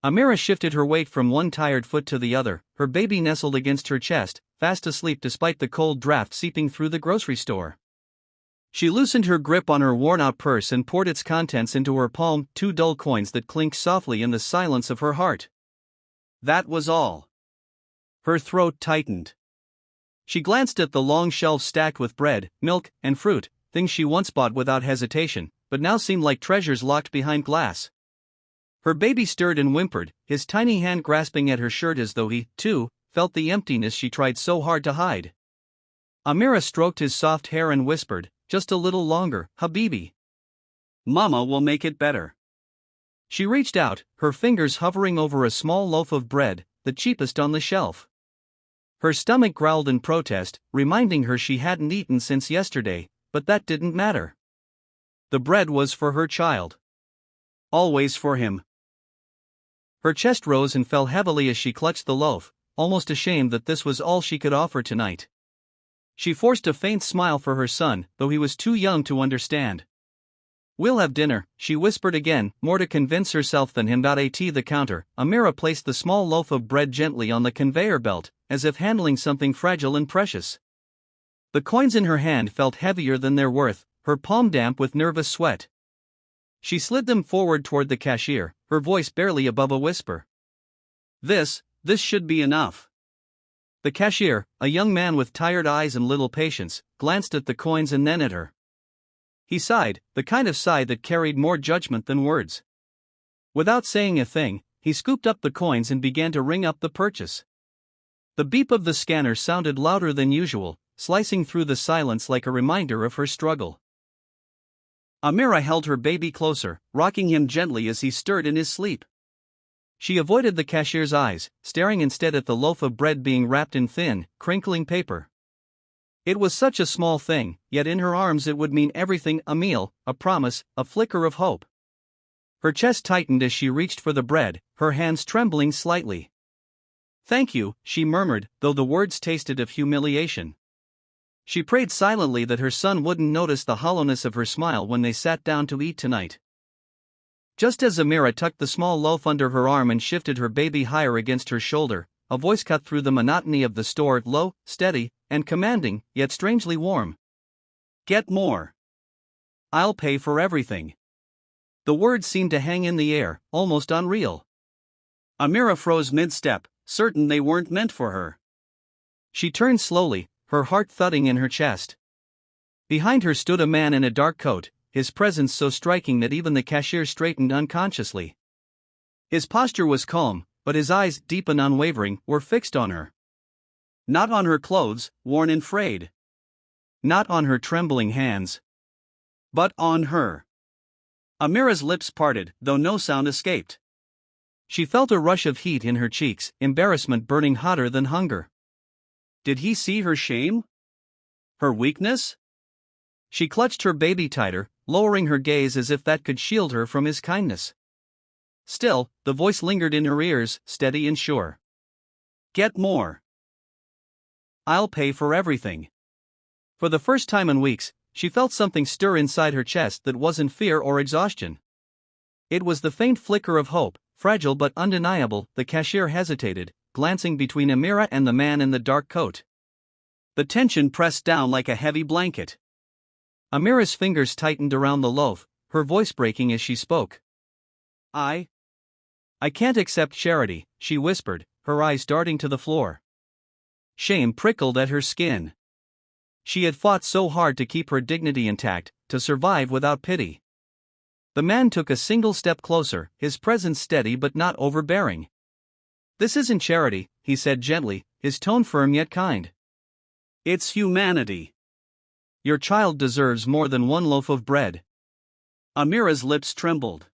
Amira shifted her weight from one tired foot to the other, her baby nestled against her chest, fast asleep despite the cold draft seeping through the grocery store. She loosened her grip on her worn-out purse and poured its contents into her palm, 2 dull coins that clinked softly in the silence of her heart. That was all. Her throat tightened. She glanced at the long shelves stacked with bread, milk, and fruit, things she once bought without hesitation, but now seemed like treasures locked behind glass. Her baby stirred and whimpered, his tiny hand grasping at her shirt as though he, too, felt the emptiness she tried so hard to hide. Amira stroked his soft hair and whispered, "Just a little longer, Habibi. Mama will make it better." She reached out, her fingers hovering over a small loaf of bread, the cheapest on the shelf. Her stomach growled in protest, reminding her she hadn't eaten since yesterday, but that didn't matter. The bread was for her child. Always for him. Her chest rose and fell heavily as she clutched the loaf, almost ashamed that this was all she could offer tonight. She forced a faint smile for her son, though he was too young to understand. "We'll have dinner," she whispered again, more to convince herself than him. At the counter, Amira placed the small loaf of bread gently on the conveyor belt, as if handling something fragile and precious. The coins in her hand felt heavier than their worth, her palm damp with nervous sweat. She slid them forward toward the cashier, her voice barely above a whisper. This should be enough." The cashier, a young man with tired eyes and little patience, glanced at the coins and then at her. He sighed, the kind of sigh that carried more judgment than words. Without saying a thing, he scooped up the coins and began to ring up the purchase. The beep of the scanner sounded louder than usual, slicing through the silence like a reminder of her struggle. Amira held her baby closer, rocking him gently as he stirred in his sleep. She avoided the cashier's eyes, staring instead at the loaf of bread being wrapped in thin, crinkling paper. It was such a small thing, yet in her arms it would mean everything: a meal, a promise, a flicker of hope. Her chest tightened as she reached for the bread, her hands trembling slightly. "Thank you," she murmured, though the words tasted of humiliation. She prayed silently that her son wouldn't notice the hollowness of her smile when they sat down to eat tonight. Just as Amira tucked the small loaf under her arm and shifted her baby higher against her shoulder, a voice cut through the monotony of the store, low, steady, and commanding, yet strangely warm. "Get more. I'll pay for everything." The words seemed to hang in the air, almost unreal. Amira froze mid-step, certain they weren't meant for her. She turned slowly, her heart thudding in her chest. Behind her stood a man in a dark coat, his presence so striking that even the cashier straightened unconsciously. His posture was calm, but his eyes, deep and unwavering, were fixed on her. Not on her clothes, worn and frayed. Not on her trembling hands. But on her. Amira's lips parted, though no sound escaped. She felt a rush of heat in her cheeks, embarrassment burning hotter than hunger. Did he see her shame? Her weakness? She clutched her baby tighter, lowering her gaze as if that could shield her from his kindness. Still, the voice lingered in her ears, steady and sure. "Get more. I'll pay for everything." For the first time in weeks, she felt something stir inside her chest that wasn't fear or exhaustion. It was the faint flicker of hope, fragile but undeniable. The cashier hesitated, glancing between Amira and the man in the dark coat. The tension pressed down like a heavy blanket. Amira's fingers tightened around the loaf, her voice breaking as she spoke. I can't accept charity," she whispered, her eyes darting to the floor. Shame prickled at her skin. She had fought so hard to keep her dignity intact, to survive without pity. The man took a single step closer, his presence steady but not overbearing. "This isn't charity," he said gently, his tone firm yet kind. "It's humanity. Your child deserves more than one loaf of bread." Amira's lips trembled.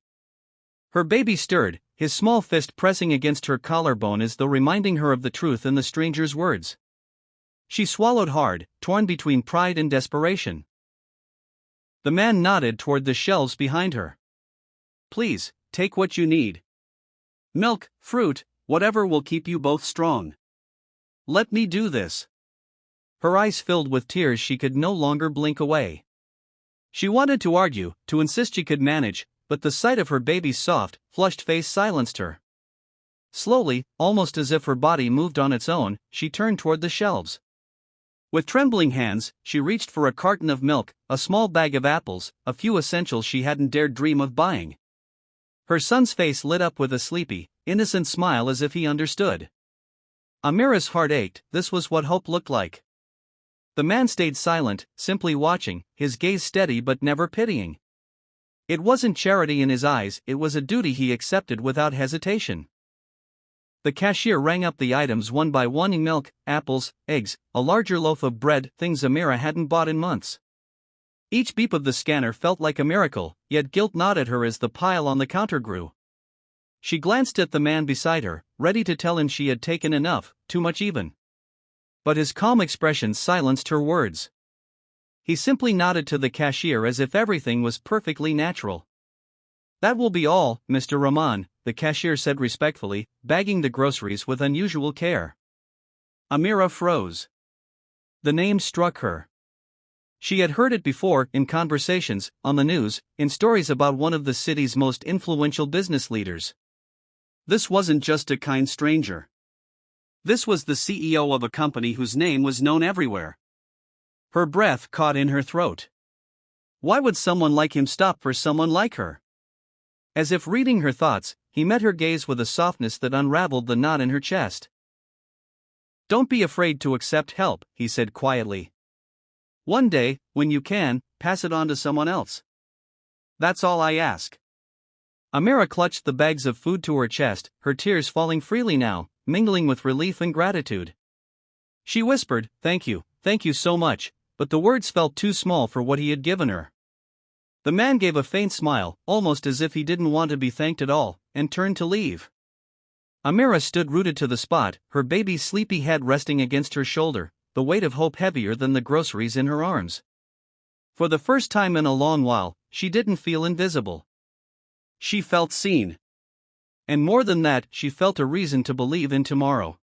Her baby stirred, his small fist pressing against her collarbone as though reminding her of the truth in the stranger's words. She swallowed hard, torn between pride and desperation. The man nodded toward the shelves behind her. "Please, take what you need. Milk, fruit, whatever will keep you both strong. Let me do this." Her eyes filled with tears, she could no longer blink away. She wanted to argue, to insist she could manage, but the sight of her baby's soft, flushed face silenced her. Slowly, almost as if her body moved on its own, she turned toward the shelves. With trembling hands, she reached for a carton of milk, a small bag of apples, a few essentials she hadn't dared dream of buying. Her son's face lit up with a sleepy, innocent smile as if he understood. Amira's heart ached. This was what hope looked like. The man stayed silent, simply watching, his gaze steady but never pitying. It wasn't charity in his eyes, it was a duty he accepted without hesitation. The cashier rang up the items one by one: milk, apples, eggs, a larger loaf of bread, things Amira hadn't bought in months. Each beep of the scanner felt like a miracle, yet guilt gnawed at her as the pile on the counter grew. She glanced at the man beside her, ready to tell him she had taken enough, too much even. But his calm expression silenced her words. He simply nodded to the cashier as if everything was perfectly natural. "That will be all, Mr. Rahman," the cashier said respectfully, bagging the groceries with unusual care. Amira froze. The name struck her. She had heard it before, in conversations, on the news, in stories about one of the city's most influential business leaders. This wasn't just a kind stranger. This was the CEO of a company whose name was known everywhere. Her breath caught in her throat. Why would someone like him stop for someone like her? As if reading her thoughts, he met her gaze with a softness that unraveled the knot in her chest. "Don't be afraid to accept help," he said quietly. "One day, when you can, pass it on to someone else. That's all I ask." Amira clutched the bags of food to her chest, her tears falling freely now, mingling with relief and gratitude. She whispered, thank you so much," but the words felt too small for what he had given her. The man gave a faint smile, almost as if he didn't want to be thanked at all, and turned to leave. Amira stood rooted to the spot, her baby's sleepy head resting against her shoulder, the weight of hope heavier than the groceries in her arms. For the first time in a long while, she didn't feel invisible. She felt seen. And more than that, she felt a reason to believe in tomorrow.